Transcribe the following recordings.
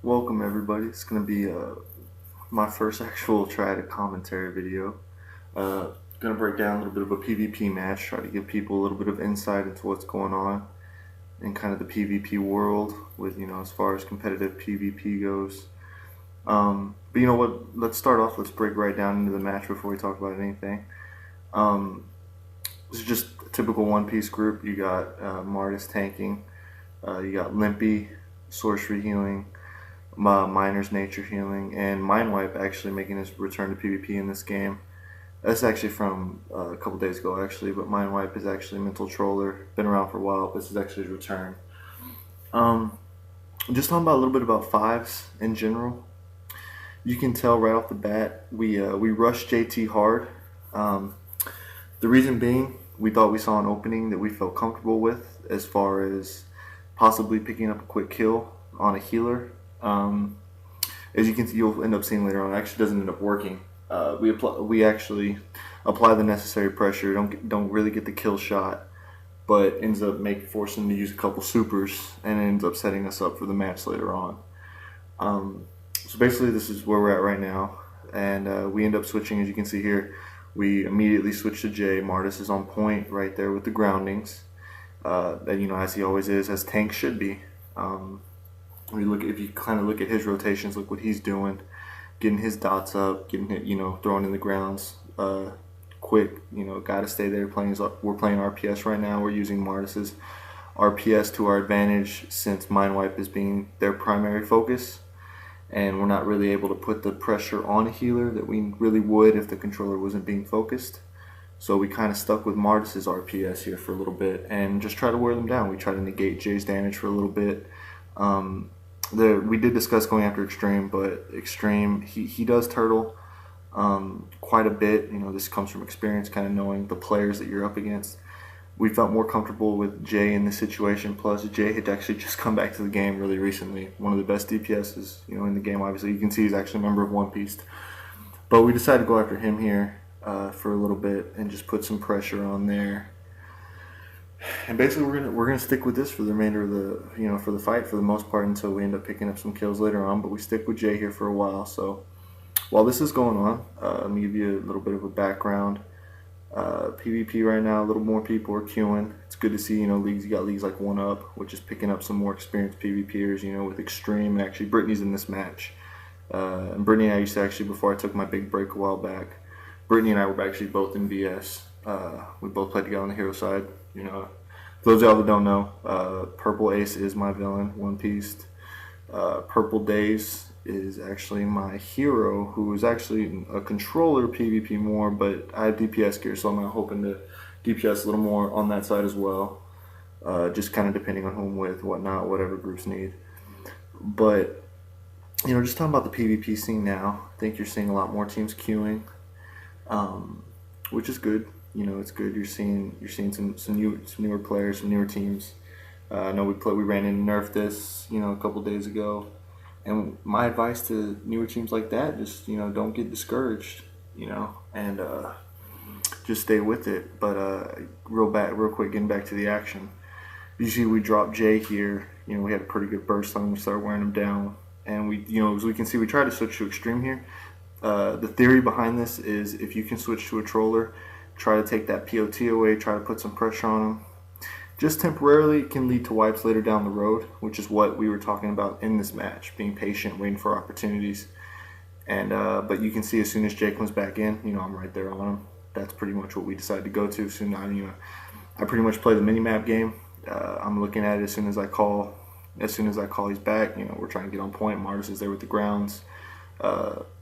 Welcome everybody. It's gonna be my first actual try at a commentary video. Gonna break down a little bit of a PvP match, try to give people a little bit of insight into what's going on in kind of the PvP world with, as far as competitive PvP goes. But you know what, let's start off, let's break right down into the match before we talk about anything. Um, this is just a typical One Piece group. You got Martis tanking, you got Limpy, sorcery healing, Miner's nature healing, and Mindwipe actually making his return to PvP in this game. That's actually from a couple days ago, actually, but Mindwipe is actually a mental troller. Been around for a while, but this is actually his return. Um, just talking about a little bit about fives in general. You can tell right off the bat we rushed JT hard. Um, the reason being, we thought we saw an opening that we felt comfortable with as far as possibly picking up a quick kill on a healer. Um, as you can see, you'll end up seeing later on, it actually doesn't end up working. We actually apply the necessary pressure, don't really get the kill shot, but ends up forcing them to use a couple supers, and it ends up setting us up for the match later on. So basically, this is where we're at right now, and we end up switching. As you can see here, we immediately switch to Jay. Martis is on point right there with the groundings, and as he always is, as tanks should be. If you kind of look at his rotations, look what he's doing, getting his dots up, getting it, throwing in the grounds, quick. Got to stay there. We're playing RPS right now. We're using Martis's RPS to our advantage since Mindwipe is being their primary focus, and we're not really able to put the pressure on a healer that we really would if the controller wasn't being focused. So we kind of stuck with Martis's RPS here for a little bit and just try to wear them down. We try to negate Jay's damage for a little bit. We did discuss going after Extreme, but Extreme, he does turtle quite a bit. This comes from experience, kind of knowing the players that you're up against. We felt more comfortable with Jay in this situation. Plus, Jay had actually just come back to the game really recently. One of the best DPSs, in the game. Obviously, you can see he's actually a member of One Piece. But we decided to go after him here for a little bit and just put some pressure on there. And basically, we're gonna stick with this for the remainder of the for the fight for the most part until we end up picking up some kills later on. But we stick with Jay here for a while. So while this is going on, let me give you a little bit of a background. PvP right now, a little more people are queuing. It's good to see. Leagues. You got leagues like One Up, which is picking up some more experienced PvPers. With Extreme, and actually Brittany's in this match. And Brittany and I used to actually, before I took my big break a while back, Brittany and I were actually both in VS. We both played together on the hero side. For those of y'all that don't know, Purple Ace is my villain, One Piece. Purple Days is actually my hero, who is actually a controller PvP more, but I have DPS gear, so I'm hoping to DPS a little more on that side as well. Just kind of depending on who I'm with, whatnot, whatever groups need. But just talking about the PvP scene now, I think you're seeing a lot more teams queuing, which is good. It's good. You're seeing some newer players, some newer teams. I know we ran in Nerf this a couple days ago, and my advice to newer teams like that, just don't get discouraged, and just stay with it. But real quick, getting back to the action. You see, we dropped Jay here. We had a pretty good burst on him. We started wearing him down, and as we can see, we tried to switch to Extreme here. The theory behind this is if you can switch to a troller, try to take that POT away, try to put some pressure on him. Just temporarily, it can lead to wipes later down the road, which is what we were talking about in this match, being patient, waiting for opportunities. And but you can see as soon as Jay comes back in, I'm right there on him. That's pretty much what we decided to go to. I pretty much play the mini-map game. I'm looking at it as soon as I call he's back. We're trying to get on point. Martis is there with the grounds.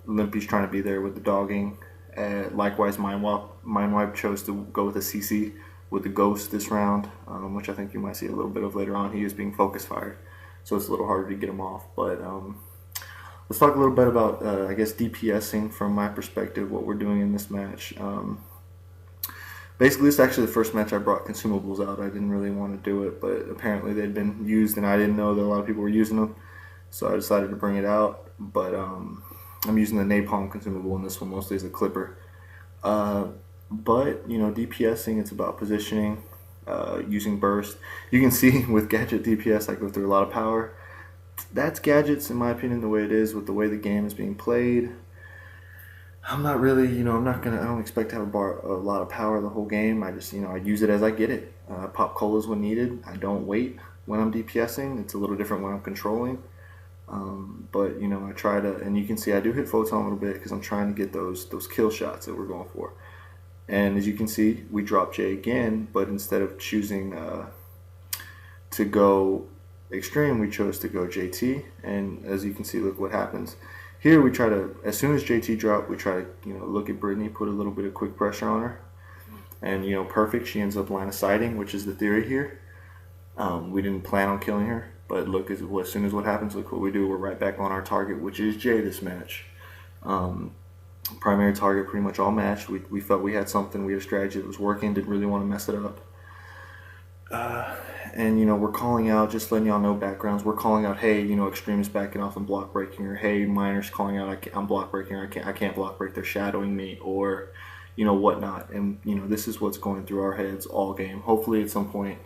Limpy's trying to be there with the dogging. Likewise, Mindwipe chose to go with a CC with the Ghost this round, which I think you might see a little bit of later on. He is being focus fired, so it's a little harder to get him off. But let's talk a little bit about, I guess, DPSing from my perspective, what we're doing in this match. Basically, this is actually the first match I brought consumables out. I didn't really want to do it, but apparently they'd been used, and I didn't know that a lot of people were using them, so I decided to bring it out. But I'm using the napalm consumable in this one mostly as a clipper. But DPSing, it's about positioning, using burst. You can see with gadget DPS, I go through a lot of power. that's gadgets, in my opinion, the way it is with the way the game is being played. I'm not really, I don't expect to have a lot of power the whole game. I just, I use it as I get it. Pop colas when needed. I don't wait when I'm DPSing. It's a little different when I'm controlling. But I try to, and you can see I do hit photon a little bit because I'm trying to get those kill shots that we're going for. And as you can see, we drop J again, but instead of choosing to go extreme, we chose to go JT. And as you can see, look what happens. Here we try to, as soon as JT dropped, we try to look at Brittany, put a little bit of quick pressure on her, and perfect. She ends up line of sighting, which is the theory here. We didn't plan on killing her, but look, as soon as what happens, look what we do. We're right back on our target, which is J this match. Primary target pretty much all match. We felt we had something, we had a strategy that was working, didn't really want to mess it up. And we're calling out, just letting y'all know backgrounds, we're calling out, hey, extreme is backing off and block breaking, or hey, minor's calling out, I'm block breaking, or I can't block break, they're shadowing me, or whatnot. And this is what's going through our heads all game. Hopefully at some point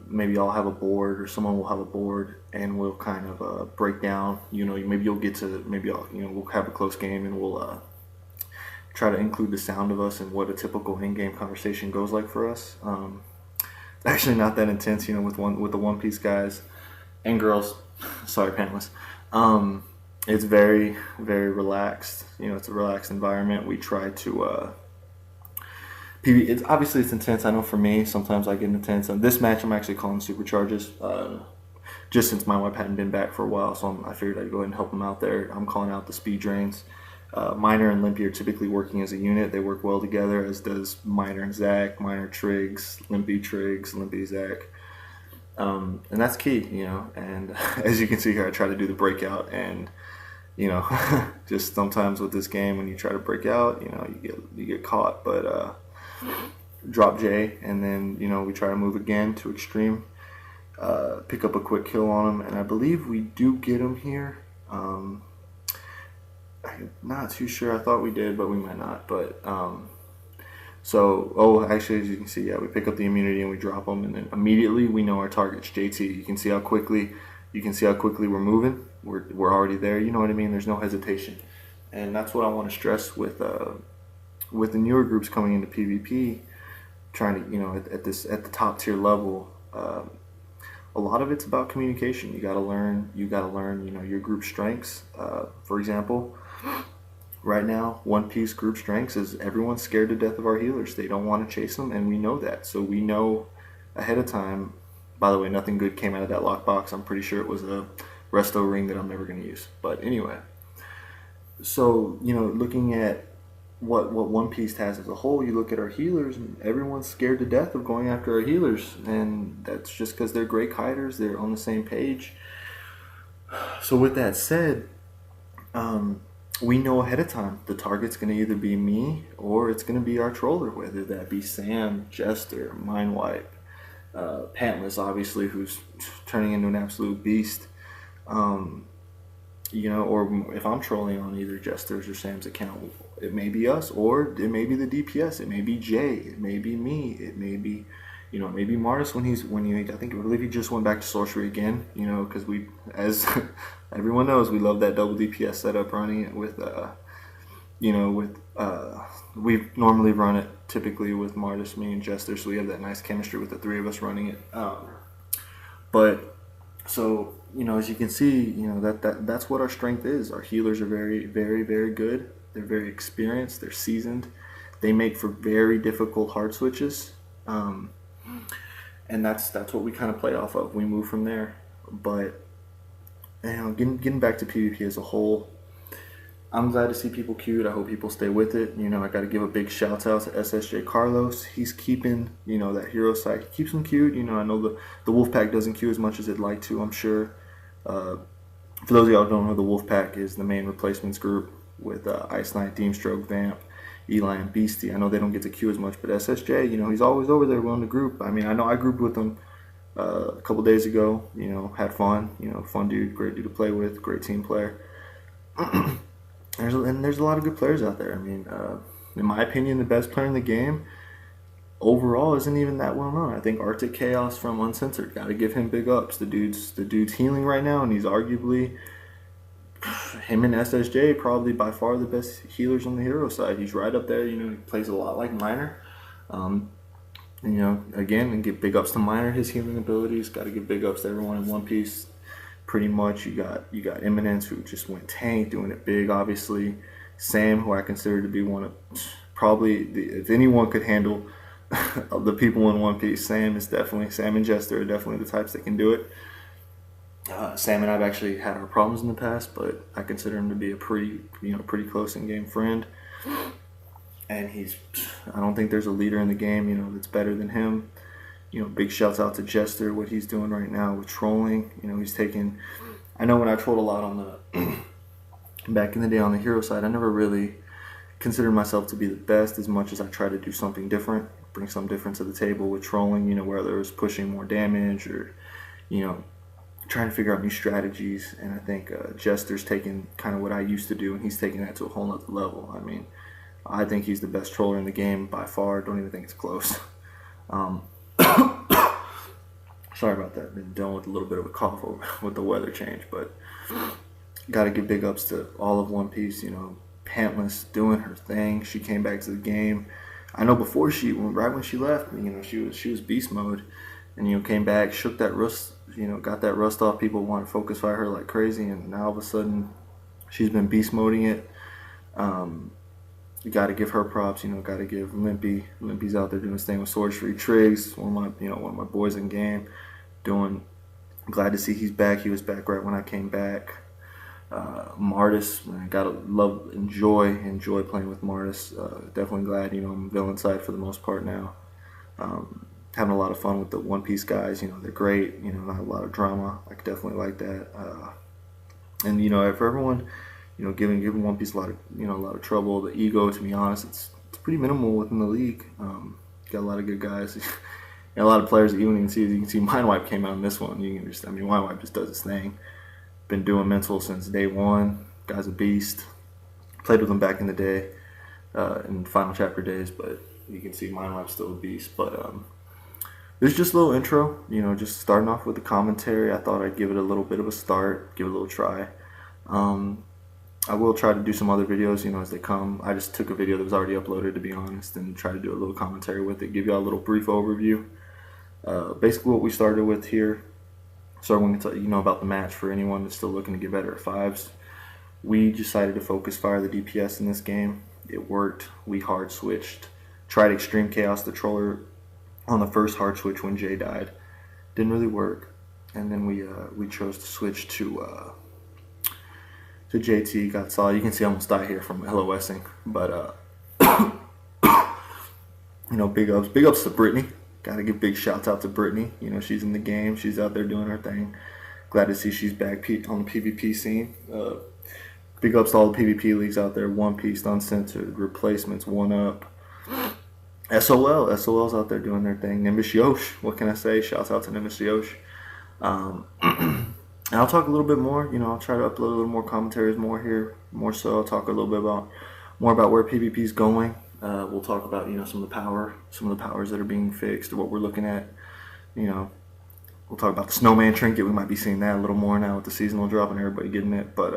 maybe I'll have a board, or someone will have a board, and we'll kind of break down. Maybe you'll get to, maybe I'll, we'll have a close game, and we'll try to include the sound of us and what a typical in-game conversation goes like for us. Actually, not that intense, with the One Piece guys and girls. Sorry, panelists. It's very, very relaxed. It's a relaxed environment. We try to it's obviously it's intense. I know for me, sometimes I get intense. And this match, I'm actually calling supercharges. Just since my wipe hadn't been back for a while, so I figured I'd go ahead and help them out there. I'm calling out the speed drains. Minor and Limpy are typically working as a unit. They work well together, as does Minor and Zach, Minor Trigz, Trigz, Limpy Zach. And that's key, And as you can see here, I try to do the breakout, and just sometimes with this game, when you try to break out, you get caught. But drop J, and then we try to move again to extreme, pick up a quick kill on him, and I believe we do get him here. I'm not too sure. I thought we did, but we might not. But actually, as you can see, yeah, we pick up the immunity and we drop them, and then immediately we know our target's JT. You can see how quickly we're moving. We're already there. You know what I mean? There's no hesitation, and that's what I want to stress with the newer groups coming into PvP, trying to at the top tier level. A lot of it's about communication. You got to learn your group strengths. For example, right now, One Piece group strengths is everyone's scared to death of our healers. They don't want to chase them, and we know that. So we know ahead of time. By the way, nothing good came out of that lockbox. I'm pretty sure it was a resto ring that I'm never going to use. But anyway, so looking at what One Piece has as a whole, you look at our healers, and everyone's scared to death of going after our healers, and that's just because they're great kiters. They're on the same page. So with that said, we know ahead of time the target's going to either be me or it's going to be our troller, whether that be Sam, Jester, Mindwipe, Pantless, obviously, who's turning into an absolute beast. Or if I'm trolling on either Jester's or Sam's account, it may be us, or it may be the DPS, it may be Jay, it may be me, it may be, maybe Martis I believe he just went back to sorcery again, because we, as everyone knows, we love that double DPS setup, running it with, we normally run it typically with Martis, me, and Jester, so we have that nice chemistry with the three of us running it. So, as you can see, that's what our strength is. Our healers are very, very, very good. They're very experienced. They're seasoned. They make for very difficult hard switches. And that's what we kind of play off of. We move from there. But, getting back to PvP as a whole, I'm glad to see people queued. I hope people stay with it. I got to give a big shout out to SSJ Carlos. He's keeping, that hero site. He keeps them queued. I know the Wolfpack doesn't queue as much as it'd like to, I'm sure. For those of y'all who don't know, the Wolfpack is the main replacements group with Ice Knight, Deemstroke, Vamp, Eli, and Beastie. I know they don't get to queue as much, but SSJ, he's always over there willing to group. I mean, I know I grouped with him a couple days ago. Had fun. Fun dude, great dude to play with, great team player. There's a lot of good players out there. I mean, in my opinion, the best player in the game overall isn't even that well known. I think Arctic Chaos from Uncensored, got to give him big ups. The dude's healing right now, and he's arguably, him and SSJ, probably by far the best healers on the hero side. He's right up there. He plays a lot like Miner. Again, and give big ups to Miner, his healing abilities. Got to give big ups to everyone in One Piece. Pretty much, you got Eminence, who just went tank, doing it big. Obviously, Sam, who I consider to be one of if anyone could handle the people in One Piece, Sam and Jester are definitely the types that can do it. Sam and I've actually had our problems in the past, but I consider him to be a pretty close in-game friend. And I don't think there's a leader in the game, that's better than him. Big shouts out to Jester, what he's doing right now with trolling. He's taking, I know when I trolled a lot on the, back in the day on the hero side, I never really considered myself to be the best, as much as I try to do something different, bring some difference to the table with trolling, whether it was pushing more damage or, trying to figure out new strategies. And I think Jester's taking kind of what I used to do, and he's taking that to a whole nother level. I mean, I think he's the best troller in the game by far. Don't even think it's close. Sorry about that. Been dealing with a little bit of a cough with the weather change, but got to give big ups to all of One Piece. Pantless doing her thing. She came back to the game. I know before right when she left, she was beast mode, and came back, shook that rust, got that rust off. People want to focus fire her like crazy, and now all of a sudden she's been beast moding it. You got to give her props. Got to give Limpy. Limpy's out there doing his thing with Swords Free. Trigz, one of my boys in game, glad to see he's back. He was back right when I came back. Martis, I gotta enjoy playing with Martis. Definitely glad, I'm villain side for the most part now. Having a lot of fun with the One Piece guys. They're great. Not a lot of drama. I could definitely like that. And for everyone, giving One Piece a lot of trouble. The ego, to be honest, it's pretty minimal within the league. Got a lot of good guys. A lot of players that you wouldn't even see. You can see Mindwipe came out in this one. Mindwipe just does his thing. Been doing mental since day one. Guy's a beast. Played with him back in the day, in Final Chapter days, but you can see Mindwipe's still a beast. But this is just a little intro, just starting off with the commentary. I thought I'd give it a little bit of a start, give it a little try. I will try to do some other videos, as they come. I just took a video that was already uploaded, to be honest, and try to do a little commentary with it, give y'all a little brief overview. Basically what we started with here, so I'm going to tell you about the match for anyone that's still looking to get better at fives. We decided to focus fire the DPS in this game. It worked. We hard switched. Tried Extreme Chaos the Troller on the first hard switch when Jay died. Didn't really work. And then we chose to switch to JT. Got solid. You can see I almost died here from LOSing. But big ups to Brittany. Gotta give big shouts out to Brittany. She's in the game. She's out there doing her thing. Glad to see she's back on the PvP scene. Big ups to all the PvP leagues out there. One Piece, Uncensored, Replacements, One Up. SOL's out there doing their thing. Nimbus Yosh, what can I say? Shouts out to Nimbus Yosh. And I'll talk a little bit more. I'll try to upload a little more commentaries more so. I'll talk a little bit more about where PvP is going. We'll talk about some of the powers that are being fixed, or what we're looking at. We'll talk about the snowman trinket. We might be seeing that a little more now with the seasonal drop and everybody getting it. But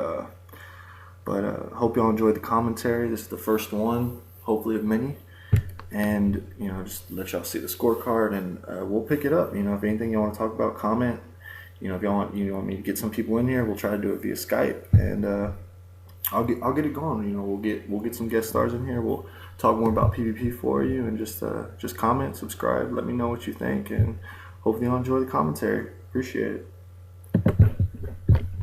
hope y'all enjoyed the commentary. This is the first one, hopefully of many. And just let y'all see the scorecard, and we'll pick it up. If anything you want to talk about, comment. If y'all want me to get some people in here, we'll try to do it via Skype, and I'll get it going. We'll get some guest stars in here. We'll talk more about PvP for you, and just comment, subscribe, let me know what you think, and hopefully you'll enjoy the commentary. Appreciate it.